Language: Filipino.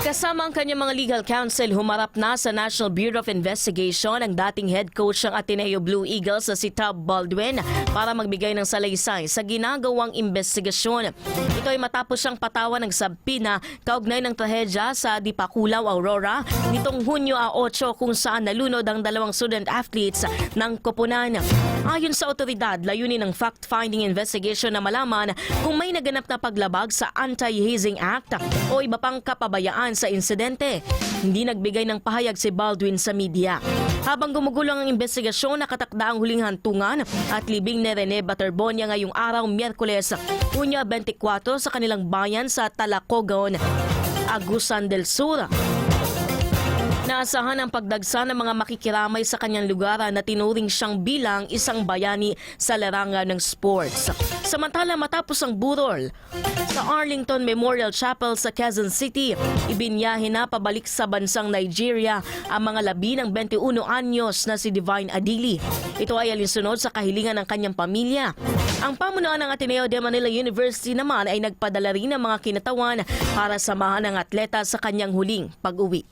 Kasama ang kanyang mga legal counsel, humarap na sa National Bureau of Investigation ang dating head coach ng Ateneo Blue Eagles na si Tab Baldwin para magbigay ng salaysay sa ginagawang investigasyon. Ito ay matapos siyang patawan ng sabpina kaugnay ng trahedya sa Dipakulaw, Aurora nitong Hunyo 8 kung saan nalunod ang dalawang student athletes ng koponan. Ayon sa otoridad, layunin ng fact-finding investigation na malaman kung may naganap na paglabag sa Anti-Hazing Act o iba pang kapabayaan sa insidente. Hindi nagbigay ng pahayag si Baldwin sa media. Habang gumugulo ang investigasyon, nakatakda ang huling hantungan at libing ni Rene Baterbonia ngayong araw Miyerkules, Hunyo 24 sa kanilang bayan sa Talacogon, Agusan del Sur. Naasahan ang pagdagsa ng mga makikiramay sa kanyang lugar na tinuring siyang bilang isang bayani sa larangan ng sports. Samantala, matapos ang burol sa Arlington Memorial Chapel sa Quezon City, ibinyahe na pabalik sa bansang Nigeria ang mga labi ng 21 anyos na si Divine Adili. Ito ay alinsunod sa kahilingan ng kanyang pamilya. Ang pamunuan ng Ateneo de Manila University naman ay nagpadala rin ng mga kinatawan para samahan ng atleta sa kanyang huling pag-uwi.